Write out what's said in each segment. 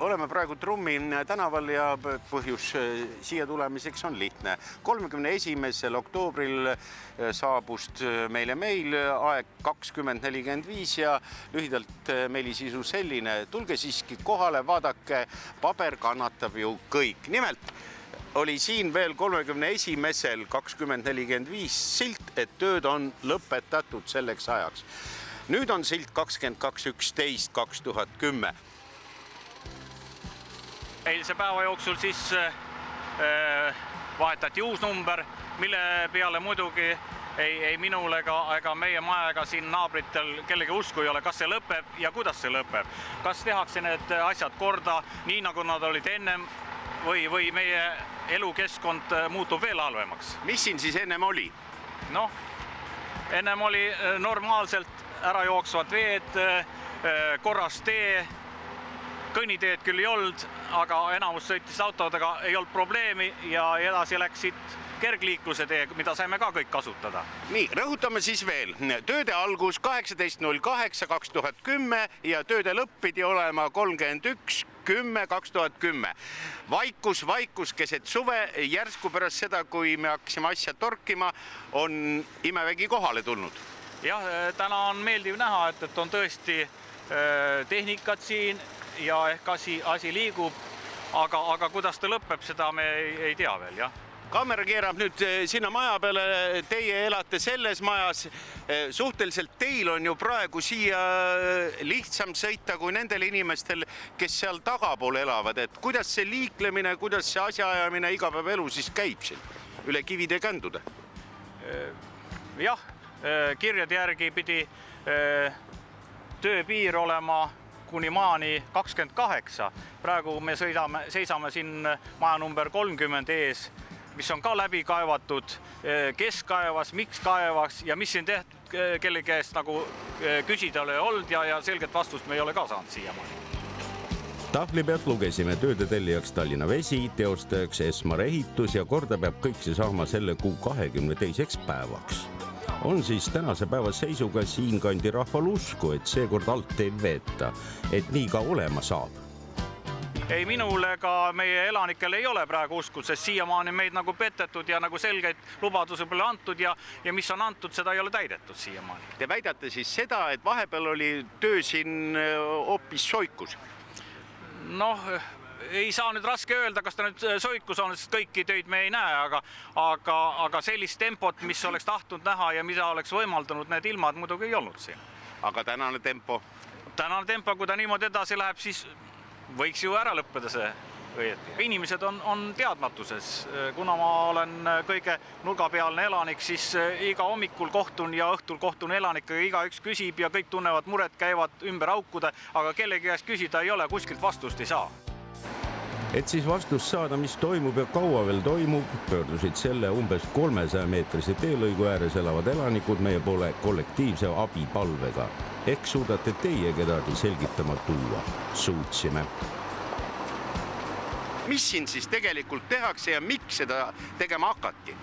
oleme praegu Trummi tänaval ja põhjus siia tulemiseks on lihtne. 31. oktoobril saabus meile meil aeg 20:45 ja lühidalt meilisisu selline. Tulge siiski kohale, vaadake, paber kannatab ju kõik. Nimelt oli siin veel 31. 20:45 silt, et tööd on lõpetatud selleks ajaks. Nüüd on silt 22.11.2010. Eilse päeva jooksul siis vahetati uus number, mille peale muidugi ei minul ega meie maja ega siin naabritel kellegi usku ei ole, kas see lõpeb ja kuidas see lõpeb. Kas tehakse need asjad korda nii, nagu nad olid ennem või meie elukeskkond muutub veel halvemaks? Mis siin siis ennem oli? Noh, ennem oli normaalselt ära jooksvad veed, korras tee, kõnniteed küll ei olnud, aga enamus sõitis autodega, ei olnud probleemi ja edasi läksid kergliikluse tee, mida saime ka kõik kasutada. Nii, rõhutame siis veel. Tööde algus 18.08.2010 ja tööde lõpp pidi olema 31.10.2010. Vaikus keset suve, järsku pärast seda, kui me hakkasime asja torkima, on imevägi kohale tulnud. Jah, täna on meeldiv näha, et on tõesti tehnikat siin ja ehk asi liigub, aga kuidas ta lõpeb, seda me ei tea veel, jah. Kaamera keerab nüüd sinna maja peale, teie elate selles majas. Suhteliselt teil on ju praegu siia lihtsam sõita kui nendel inimestel, kes seal tagapool elavad. Et kuidas see liiklemine, kuidas see asjaajamine igapäevaelu siis käib siin üle kivide kändude? Jah, kirjade järgi pidi tööpiir olema kuni maani 28. Praegu me seisame siin maja number 30 ees, mis on ka läbi kaevatud, kes kaevas, miks kaevas ja mis siin tehtud, kelle käest nagu küsida oli olnud ja selget vastust me ei ole ka saanud siiamaani. Tahvli pealt lugesime tööde tellijaks Tallinna Vesi, teostajaks Esmar Ehitus ja korda peab kõik see saama selle kuu 22. päevaks. On siis tänase päeva seisuga siinkandi rahval usku, et seekord alt ei veeta, et nii ka olema saab. Ei, minul ega meie elanikel ei ole praegu uskud, sest siiamaani meid nagu petetud ja nagu selgeid lubadusi pole antud ja mis on antud, seda ei ole täidetud siiamaani. Te väidate siis seda, et vahepeal oli töö siin hoopis soikus? Noh, ei saa nüüd raske öelda, kas ta nüüd soikus on, sest kõiki töid me ei näe, aga sellist tempot, mis oleks tahtnud näha ja mida oleks võimaldanud need ilmad, muidugi ei olnud siin. Aga tänane tempo? Tänane tempo, kui ta niimoodi edasi läheb, siis võiks ju ära lõppeda see. Inimesed on teadmatuses. Kuna ma olen kõige nurgapealne elanik, siis iga hommikul kohtun ja õhtul kohtun elanikega, igaüks küsib ja kõik tunnevad muret, käivad ümber aukude, aga kellegi käest küsida ei ole, kuskilt vastust ei saa. Et siis vastust saada, mis toimub ja kaua veel toimub, pöördusid selle umbes 300-meetrise teelõigu ääres elavad elanikud meie poole kollektiivse abipalvega. Ehk suudate teie kedagi selgitama tuua? Suutsime. Mis siin siis tegelikult tehakse ja miks seda tegema hakati?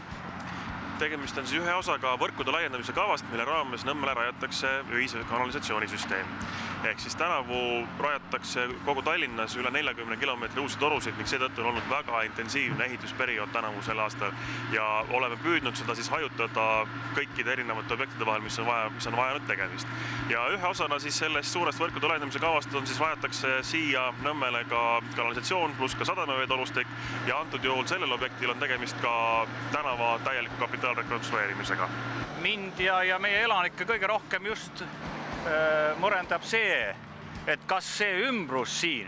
Tegemist on siis ühe osaga võrkude laiendamise kavast, mille raames Nõmmele rajatakse ühise kanalisatsioonisüsteem. Ehk siis tänavu rajatakse kogu Tallinnas üle 40 kilomeetri uusi torusid, ning seetõttu on olnud väga intensiivne ehitusperiood tänavu sel aastal ja oleme püüdnud seda siis hajutada kõikide erinevate objektide vahel, mis on vajanud tegemist. Ja ühe osana siis sellest suurest võrkude laiendamise kavast on siis rajatakse siia Nõmmele ka kanalisatsioon pluss ka sadamaveetolustik ja antud juhul sellel objektil on tegemist ka tänava täieliku kapitaalrekonstrueerimisega. Mind ja meie elanikke kõige rohkem just murendab see, et kas see ümbrus siin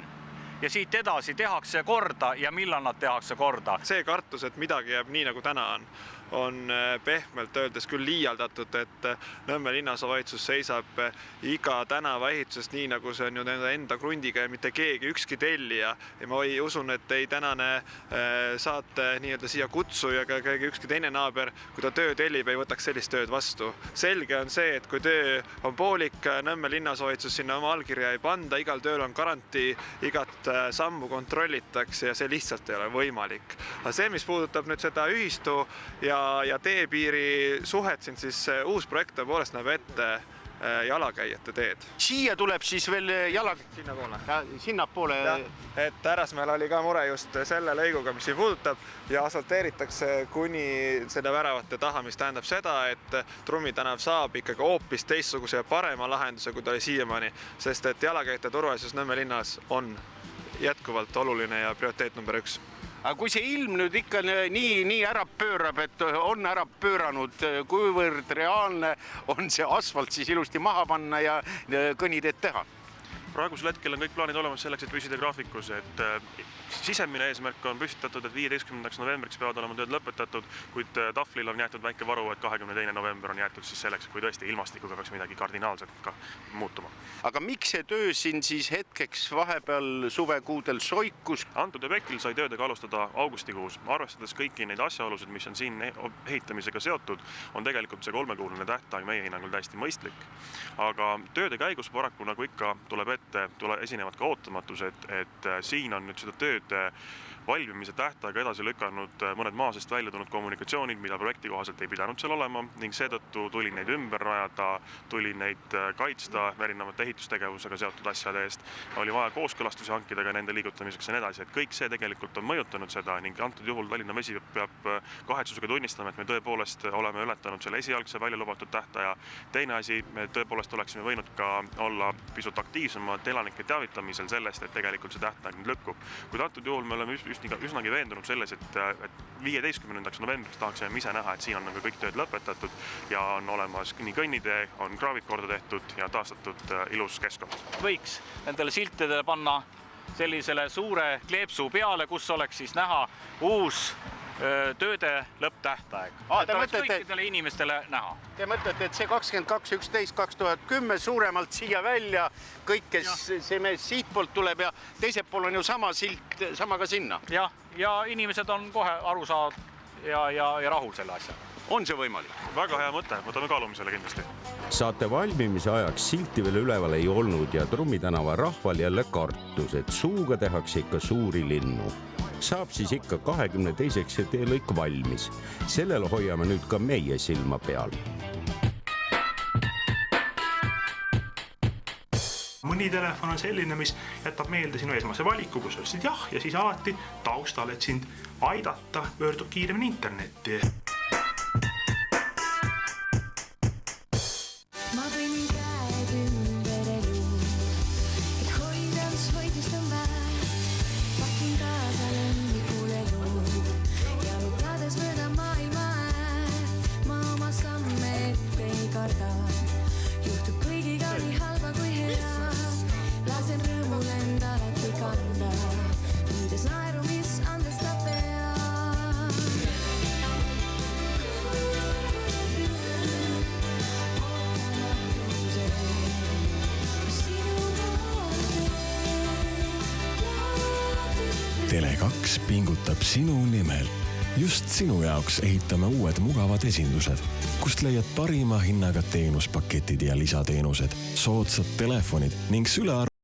ja siit edasi tehakse korda ja millal nad tehakse korda. See kartus, et midagi jääb nii nagu täna on pehmelt öeldes küll liialdatud, et Nõmme linnavalitsus seisab iga tänava ehitusest nii, nagu see on ju enda krundiga ja mitte keegi, ükski tellija. Ja ma usun, et ei tänane saate nii-öelda siia kutsu ja ka ükski teine naaber, kui ta töö tellib, ei võtaks sellist tööd vastu. Selge on see, et kui töö on poolik, Nõmme linnavalitsus sinna oma allkirja ei panda, igal tööl on garantii, igat sammu kontrollitakse ja see lihtsalt ei ole võimalik. Aga see, mis puudutab nüüd seda ühistu ja teepiiri suhet siin, siis uus projekt tõepoolest näeb ette jalakäijate teed. Siia tuleb siis veel sinnapoole. Et Härasmäel oli ka mure just selle lõiguga, mis siin puudutab ja asfalteeritakse kuni selle väravate taha, mis tähendab seda, et Trummi tänav saab ikkagi hoopis teistsuguse ja parema lahenduse, kui ta oli siiamaani, sest et jalakäijate turvalisus Nõmme linnas on jätkuvalt oluline ja prioriteet number 1. Aga kui see ilm nüüd ikka nii ära pöörab, et on ära pööranud, kuivõrd reaalne on see asfalt siis ilusti maha panna ja kõnniteed teha? Praegusel hetkel on kõik plaanid olemas selleks, et püsida graafikus, et sisemine eesmärk on püstitatud, et 15. novembriks peavad olema tööd lõpetatud, kuid tahvlil on jäetud väike varu, et 22. november on jäetud siis selleks, kui tõesti ilmastikuga peaks midagi kardinaalselt ka muutuma. Aga miks see töö siin siis hetkeks vahepeal suvekuudel soikus? Antud objektil sai töödega alustada augustikuus. Arvestades kõiki neid asjaolusid, mis on siin ehitamisega seotud, on tegelikult see 3-kuuline tähtaeg meie hinnangul täiesti mõistlik. Aga tööde käigus paraku nagu ikka esinevad ka ootamatused, et siin on nüüd seda tööd valmimise tähtaega edasi lükanud mõned maasest välja tulnud kommunikatsioonid, mida projekti kohaselt ei pidanud seal olema ning seetõttu tuli neid ümber rajada, tuli neid kaitsta erinevate ehitustegevusega seotud asjade eest, oli vaja kooskõlastusi hankida ka nende liigutamiseks ja nii edasi, et kõik see tegelikult on mõjutanud seda ning antud juhul Tallinna Vesi peab kahetsusega tunnistama, et me tõepoolest oleme ületanud selle esialgse välja lubatud tähtaja. Teine asi, me tõepoolest oleksime võinud ka olla pisut aktiivsemad elanike teavitamisel sellest, et tegelikult see tähtaeg nüüd lükkub. Kuid antud juhul me oleme üsnagi veendunud selles, et 15. novembriks tahaksime ise näha, et siin on kõik tööd lõpetatud ja on olemas nii kõnnitee, on kraavik korda tehtud ja taastatud ilus keskkond. Võiks nendele siltidele panna sellisele suure kleepsu peale, kus oleks siis näha uus tööde lõpptähtaeg. Et oleks kõikidele inimestele näha. Te mõtlete, et see 22.11.2010 suuremalt siia välja, kõik, kes see mees siitpoolt tuleb ja teiselt pool on ju sama silt, sama ka sinna. Ja inimesed on kohe aru saavad ja rahul selle asja. On see võimalik? Väga hea mõte, võtame kaalumisele kindlasti. Saate valmimise ajaks silti veel üleval ei olnud ja Trummi tänava rahval jälle kartus, et suuga tehakse ikka suuri linnu. Saab siis ikka 22. teelõik valmis. Sellel hoiame nüüd ka meie silma peal. Mõni telefon on selline, mis jätab meelde sinu esmase valiku, kus ütlesid jah ja siis alati taustal, et sind aidata, pöördub kiiremini internetti. Tele2 pingutab sinu nimel. Just sinu jaoks ehitame uued mugavad esindused, kust leiad parima hinnaga teenuspaketid ja lisateenused, soodsad telefonid ning sülearvud